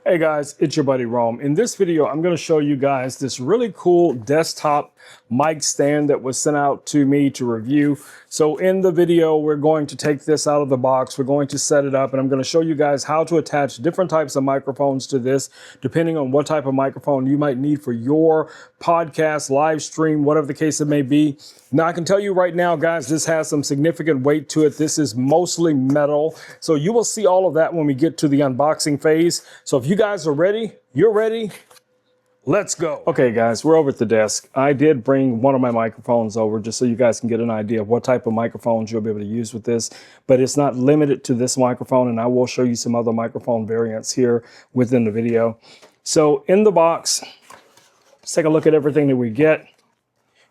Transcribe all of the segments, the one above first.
Hey guys, it's your buddy Rome. In this video, I'm going to show you guys this really cool desktop mic stand that was sent out to me to review. So in the video, we're going to take this out of the box. We're going to set it up and I'm going to show you guys how to attach different types of microphones to this, depending on what type of microphone you might need for your podcast, live stream, whatever the case it may be. Now I can tell you right now, guys, this has some significant weight to it. This is mostly metal. So you will see all of that when we get to the unboxing phase. So if you guys are ready, you're ready, let's go. Okay guys, we're over at the desk. I did bring one of my microphones over just so you guys can get an idea of what type of microphones you'll be able to use with this, but it's not limited to this microphone, and I will show you some other microphone variants here within the video. So in the box, let's take a look at everything that we get.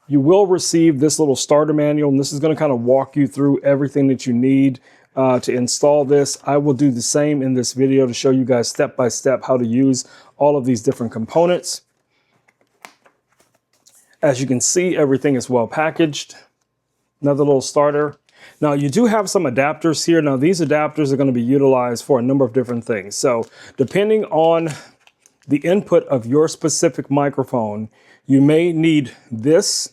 You will receive this little starter manual, and this is going to kind of walk you through everything that you need to install this. I will do the same in this video to show you guys step by step how to use all of these different components. As you can see, everything is well packaged. Another little starter. Now you do have some adapters here. Now these adapters are going to be utilized for a number of different things. So depending on the input of your specific microphone, you may need this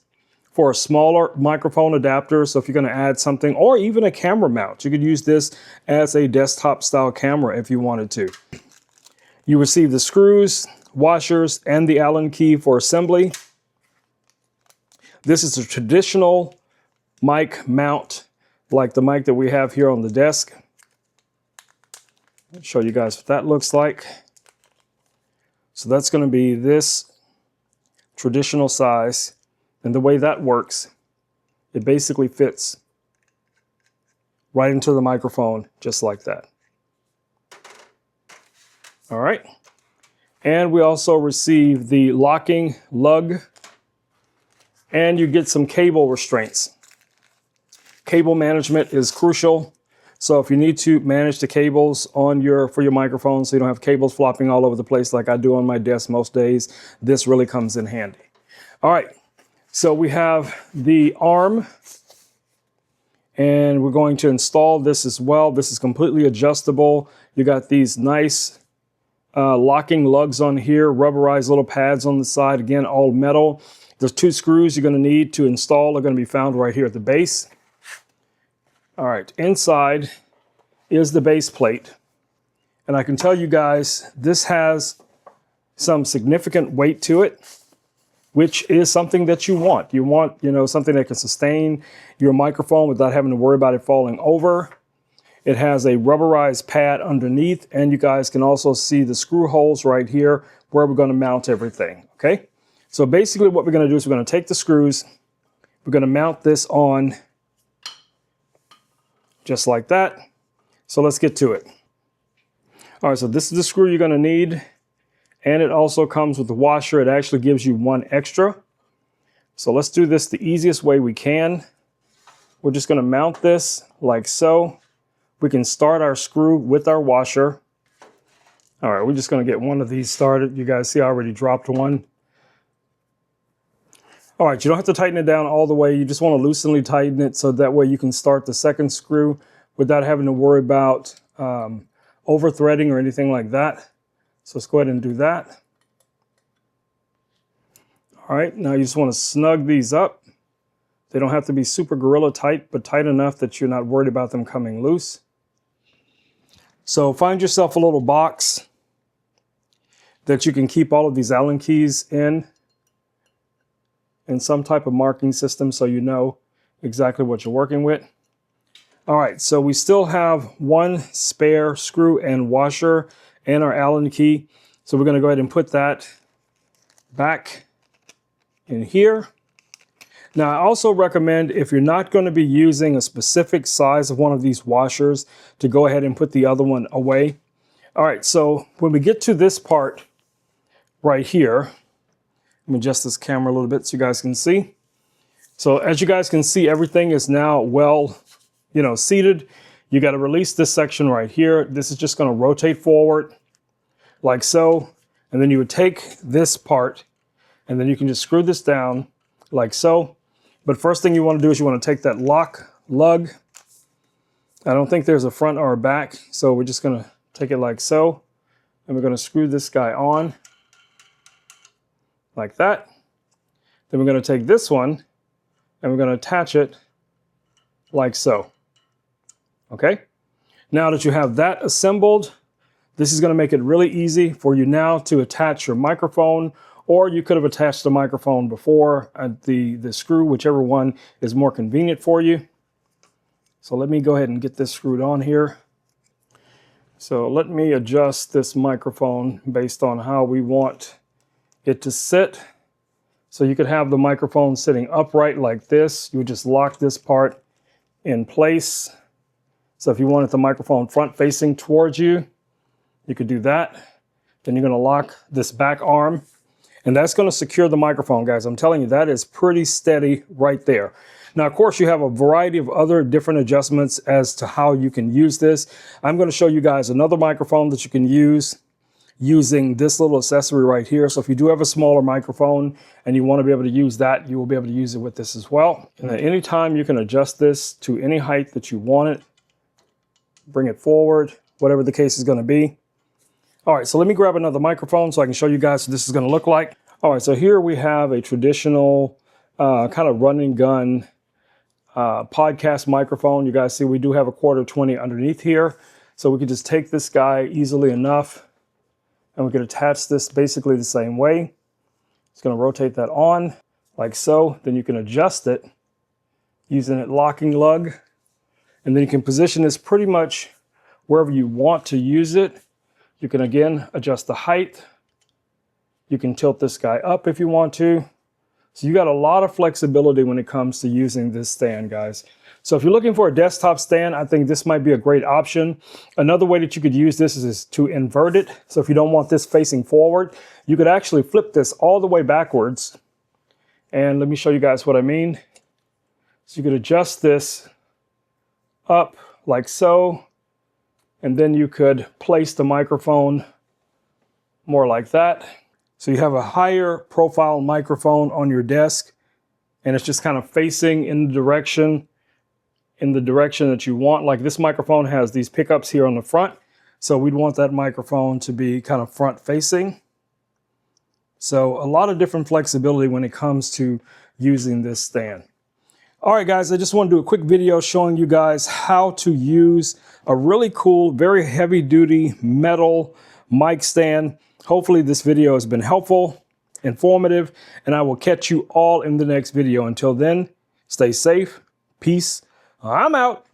for a smaller microphone adapter. So if you're going to add something, or even a camera mount, you could use this as a desktop style camera if you wanted to. You receive the screws, washers, and the Allen key for assembly. This is a traditional mic mount, like the mic that we have here on the desk. I'll show you guys what that looks like. So that's going to be this traditional size. And the way that works, it basically fits right into the microphone, just like that. All right. And we also receive the locking lug, and you get some cable restraints. Cable management is crucial. So if you need to manage the cables on for your microphone so you don't have cables flopping all over the place like I do on my desk most days, this really comes in handy. All right. So we have the arm, and we're going to install this as well. This is completely adjustable. You got these nice locking lugs on here, rubberized little pads on the side, again, all metal. There's 2 screws you're going to need to install are going to be found right here at the base. All right, inside is the base plate. And I can tell you guys, this has some significant weight to it, which is something that you want. You want, something that can sustain your microphone without having to worry about it falling over. It has a rubberized pad underneath, and you guys can also see the screw holes right here where we're going to mount everything, okay? So basically what we're going to do is we're going to take the screws, we're going to mount this on just like that. So let's get to it. All right, so this is the screw you're going to need. And it also comes with the washer. It actually gives you one extra. So let's do this the easiest way we can. We're just going to mount this like so. We can start our screw with our washer. All right, we're just going to get one of these started. You guys see I already dropped one. All right, you don't have to tighten it down all the way. You just want to loosely tighten it so that way you can start the second screw without having to worry about over threading or anything like that. So let's go ahead and do that. All right, now you just want to snug these up. They don't have to be super gorilla tight, but tight enough that you're not worried about them coming loose. So find yourself a little box that you can keep all of these Allen keys in some type of marking system so you know exactly what you're working with. All right, so we still have one spare screw and washer and our Allen key. So we're going to go ahead and put that back in here. Now, I also recommend, if you're not going to be using a specific size of one of these washers, to go ahead and put the other one away. All right, so when we get to this part right here, let me adjust this camera a little bit so you guys can see. So as you guys can see, everything is now well, seated. You got to release this section right here. This is just going to rotate forward like so. And then you would take this part and then you can just screw this down like so. But first thing you want to do is you want to take that lock lug. I don't think there's a front or a back, so we're just going to take it like so. And we're going to screw this guy on like that. Then we're going to take this one and we're going to attach it like so. Okay. Now that you have that assembled, this is going to make it really easy for you now to attach your microphone, or you could have attached the microphone before the screw, whichever one is more convenient for you. So let me go ahead and get this screwed on here. So let me adjust this microphone based on how we want it to sit. So you could have the microphone sitting upright like this. You would just lock this part in place. So if you wanted the microphone front facing towards you, you could do that. Then you're going to lock this back arm, and that's going to secure the microphone, guys. I'm telling you, that is pretty steady right there. Now, of course, you have a variety of other different adjustments as to how you can use this. I'm going to show you guys another microphone that you can use using this little accessory right here. So if you do have a smaller microphone and you want to be able to use that, you will be able to use it with this as well. And at any time, you can adjust this to any height that you want it. Bring it forward, whatever the case is going to be. All right, so let me grab another microphone so I can show you guys what this is going to look like. All right, so here we have a traditional kind of run and gun podcast microphone. You guys see we do have a 1/4-20 underneath here. So we could just take this guy easily enough and we could attach this basically the same way. It's going to rotate that on like so. Then you can adjust it using a locking lug. And then you can position this pretty much wherever you want to use it. You can again adjust the height. You can tilt this guy up if you want to. So you got a lot of flexibility when it comes to using this stand, guys. So if you're looking for a desktop stand, I think this might be a great option. Another way that you could use this is to invert it. So if you don't want this facing forward, you could actually flip this all the way backwards. And let me show you guys what I mean. So you could adjust this up like so. And then you could place the microphone more like that. So you have a higher profile microphone on your desk, and it's just kind of facing in the direction that you want. Like this microphone has these pickups here on the front. So we'd want that microphone to be kind of front facing. So a lot of different flexibility when it comes to using this stand. All right, guys, I just want to do a quick video showing you guys how to use a really cool, very heavy duty metal mic stand. Hopefully this video has been helpful, informative, and I will catch you all in the next video. Until then, stay safe. Peace. I'm out.